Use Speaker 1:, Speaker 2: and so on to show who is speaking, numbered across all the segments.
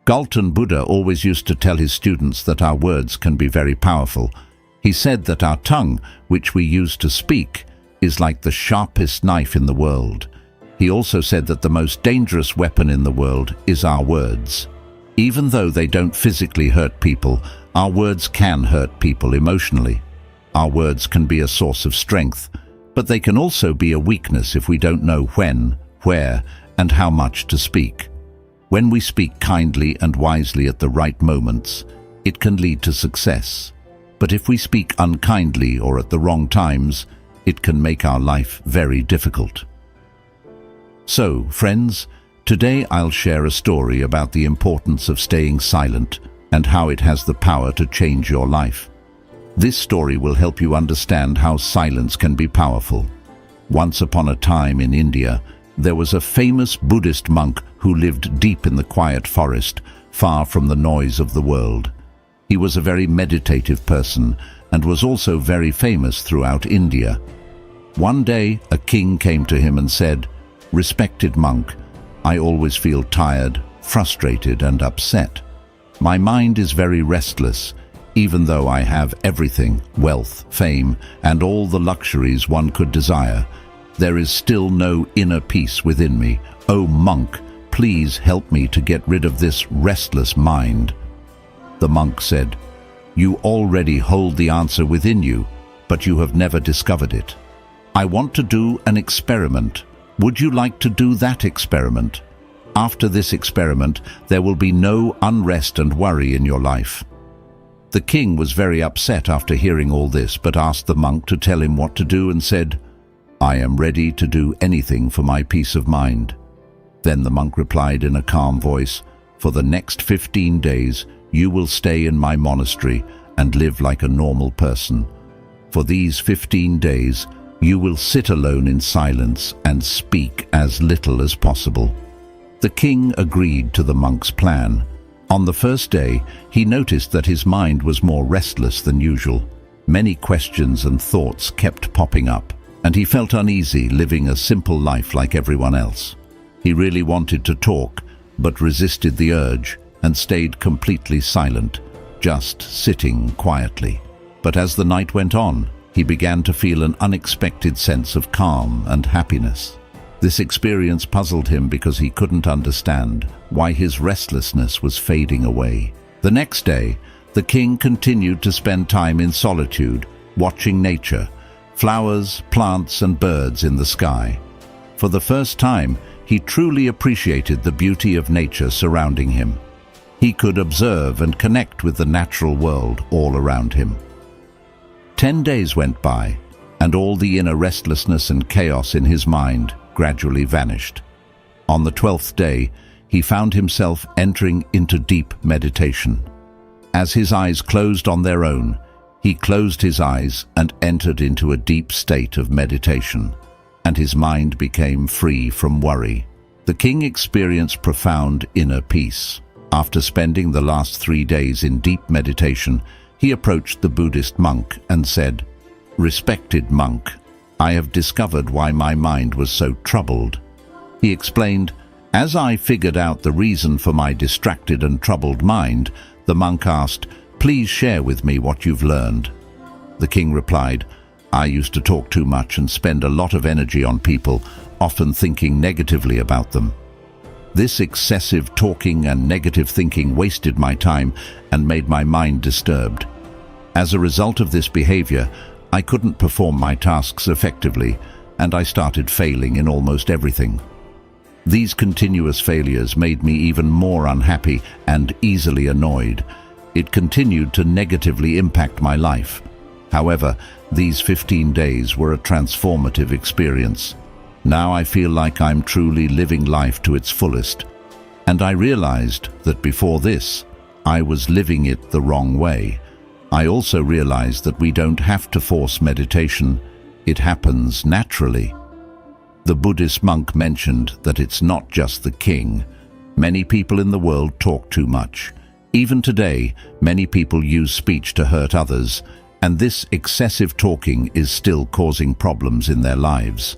Speaker 1: Galton Buddha always used to tell his students that our words can be very powerful. He said that our tongue, which we use to speak, is like the sharpest knife in the world. He also said that the most dangerous weapon in the world is our words. Even though they don't physically hurt people, our words can hurt people emotionally. Our words can be a source of strength, but they can also be a weakness if we don't know when, where, and how much to speak. When we speak kindly and wisely at the right moments, it can lead to success. But if we speak unkindly or at the wrong times, it can make our life very difficult. So, friends, today I'll share a story about the importance of staying silent and how it has the power to change your life. This story will help you understand how silence can be powerful. Once upon a time in India, there was a famous Buddhist monk who lived deep in the quiet forest, far from the noise of the world. He was a very meditative person and was also very famous throughout India. One day, a king came to him and said, "Respected monk, I always feel tired, frustrated, and upset. My mind is very restless. Even though I have everything, wealth, fame, and all the luxuries one could desire, there is still no inner peace within me. Oh monk, please help me to get rid of this restless mind." The monk said, "You already hold the answer within you, but you have never discovered it. I want to do an experiment. Would you like to do that experiment? After this experiment, there will be no unrest and worry in your life." The king was very upset after hearing all this, but asked the monk to tell him what to do and said, "I am ready to do anything for my peace of mind." Then the monk replied in a calm voice, "For the next 15 days, you will stay in my monastery and live like a normal person. For these 15 days, you will sit alone in silence and speak as little as possible." The king agreed to the monk's plan. On the first day, he noticed that his mind was more restless than usual. Many questions and thoughts kept popping up, and he felt uneasy living a simple life like everyone else. He really wanted to talk, but resisted the urge and stayed completely silent, just sitting quietly. But as the night went on, he began to feel an unexpected sense of calm and happiness. This experience puzzled him because he couldn't understand why his restlessness was fading away. The next day, the king continued to spend time in solitude, watching nature, flowers, plants, and birds in the sky. For the first time, he truly appreciated the beauty of nature surrounding him. He could observe and connect with the natural world all around him. 10 days went by, and all the inner restlessness and chaos in his mind gradually vanished. On the 12th day, he found himself entering into deep meditation. As his eyes closed on their own, he closed his eyes and entered into a deep state of meditation, and his mind became free from worry. The king experienced profound inner peace. After spending the last 3 days in deep meditation, he approached the Buddhist monk and said, "Respected monk, I have discovered why my mind was so troubled." He explained, "As I figured out the reason for my distracted and troubled mind," the monk asked, "Please share with me what you've learned." The king replied, "I used to talk too much and spend a lot of energy on people, often thinking negatively about them. This excessive talking and negative thinking wasted my time and made my mind disturbed. As a result of this behavior, I couldn't perform my tasks effectively, and I started failing in almost everything. These continuous failures made me even more unhappy and easily annoyed. It continued to negatively impact my life. However, these 15 days were a transformative experience. Now I feel like I'm truly living life to its fullest. And I realized that before this, I was living it the wrong way. I also realized that we don't have to force meditation. It happens naturally." The Buddhist monk mentioned that it's not just the king. Many people in the world talk too much. Even today, many people use speech to hurt others, and this excessive talking is still causing problems in their lives.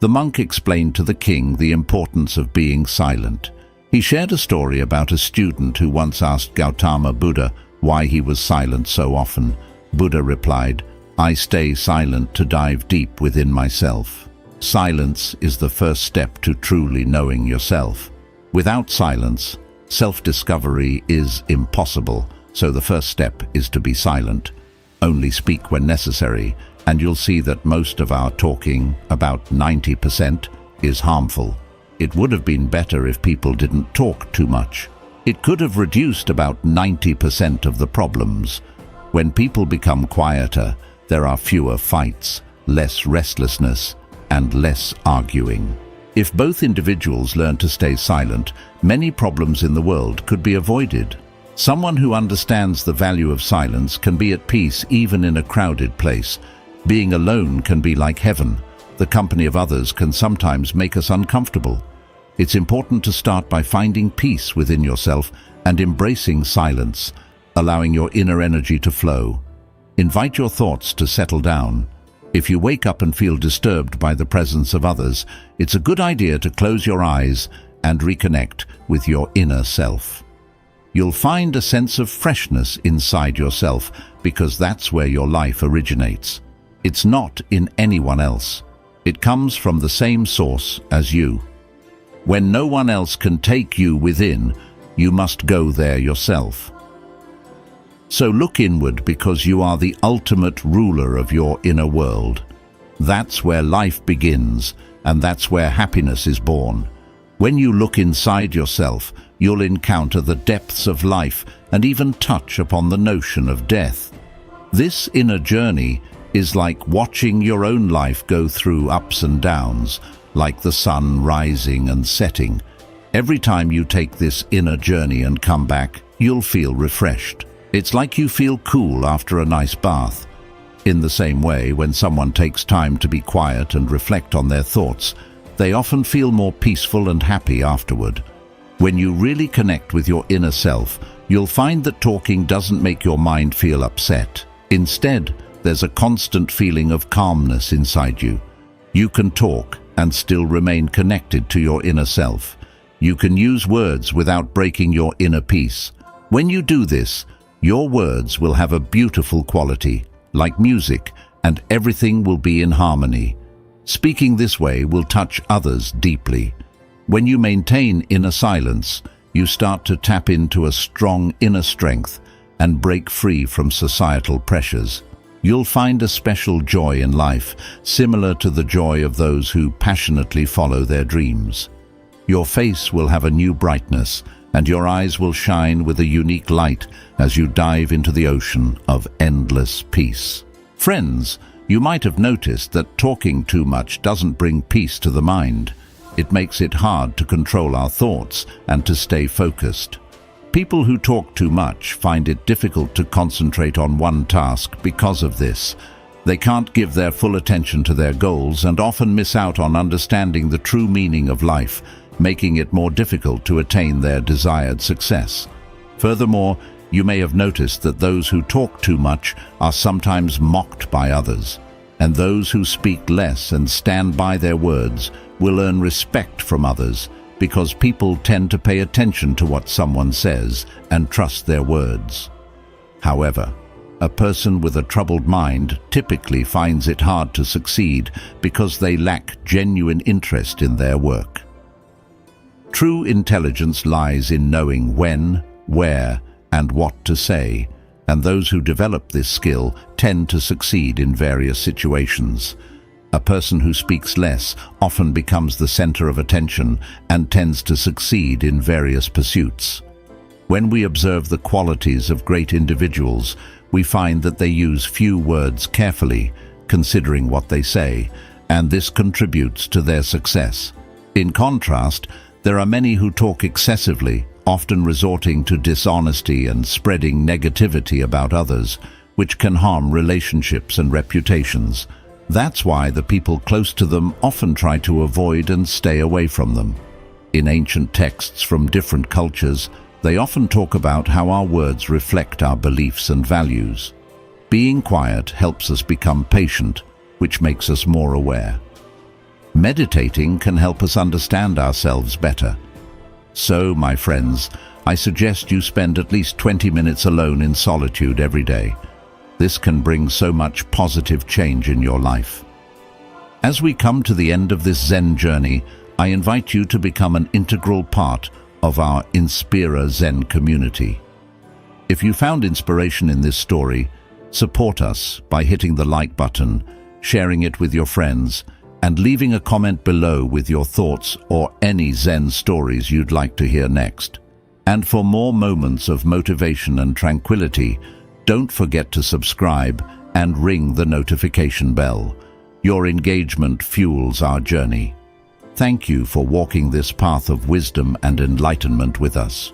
Speaker 1: The monk explained to the king the importance of being silent. He shared a story about a student who once asked Gautama Buddha why he was silent so often. Buddha replied, "I stay silent to dive deep within myself." Silence is the first step to truly knowing yourself. Without silence, self-discovery is impossible, so the first step is to be silent. Only speak when necessary, and you'll see that most of our talking, about 90%, is harmful. It would have been better if people didn't talk too much. It could have reduced about 90% of the problems. When people become quieter, there are fewer fights, less restlessness, and less arguing. If both individuals learn to stay silent, many problems in the world could be avoided. Someone who understands the value of silence can be at peace even in a crowded place. Being alone can be like heaven. The company of others can sometimes make us uncomfortable. It's important to start by finding peace within yourself and embracing silence, allowing your inner energy to flow. Invite your thoughts to settle down. If you wake up and feel disturbed by the presence of others, it's a good idea to close your eyes and reconnect with your inner self. You'll find a sense of freshness inside yourself because that's where your life originates. It's not in anyone else. It comes from the same source as you. When no one else can take you within, you must go there yourself. So look inward because you are the ultimate ruler of your inner world. That's where life begins, and that's where happiness is born. When you look inside yourself, you'll encounter the depths of life and even touch upon the notion of death. This inner journey is like watching your own life go through ups and downs, like the sun rising and setting. Every time you take this inner journey and come back, you'll feel refreshed. It's like you feel cool after a nice bath. In the same way, when someone takes time to be quiet and reflect on their thoughts, they often feel more peaceful and happy afterward. When you really connect with your inner self, you'll find that talking doesn't make your mind feel upset. Instead, there's a constant feeling of calmness inside you. You can talk and still remain connected to your inner self. You can use words without breaking your inner peace. When you do this, your words will have a beautiful quality, like music, and everything will be in harmony. Speaking this way will touch others deeply. When you maintain inner silence, you start to tap into a strong inner strength and break free from societal pressures. You'll find a special joy in life, similar to the joy of those who passionately follow their dreams. Your face will have a new brightness, and your eyes will shine with a unique light as you dive into the ocean of endless peace. Friends, you might have noticed that talking too much doesn't bring peace to the mind. It makes it hard to control our thoughts and to stay focused. People who talk too much find it difficult to concentrate on one task because of this. They can't give their full attention to their goals and often miss out on understanding the true meaning of life, making it more difficult to attain their desired success. Furthermore, you may have noticed that those who talk too much are sometimes mocked by others, and those who speak less and stand by their words will earn respect from others because people tend to pay attention to what someone says and trust their words. However, a person with a troubled mind typically finds it hard to succeed because they lack genuine interest in their work. True intelligence lies in knowing when, where, and what to say, and those who develop this skill tend to succeed in various situations. A person who speaks less often becomes the center of attention and tends to succeed in various pursuits. When we observe the qualities of great individuals, we find that they use few words carefully, considering what they say, and this contributes to their success. In contrast, there are many who talk excessively, often resorting to dishonesty and spreading negativity about others, which can harm relationships and reputations. That's why the people close to them often try to avoid and stay away from them. In ancient texts from different cultures, they often talk about how our words reflect our beliefs and values. Being quiet helps us become patient, which makes us more aware. Meditating can help us understand ourselves better. So, my friends, I suggest you spend at least 20 minutes alone in solitude every day. This can bring so much positive change in your life. As we come to the end of this Zen journey, I invite you to become an integral part of our Inspira Zen community. If you found inspiration in this story, support us by hitting the like button, sharing it with your friends, and leaving a comment below with your thoughts or any Zen stories you'd like to hear next. And for more moments of motivation and tranquility, don't forget to subscribe and ring the notification bell. Your engagement fuels our journey. Thank you for walking this path of wisdom and enlightenment with us.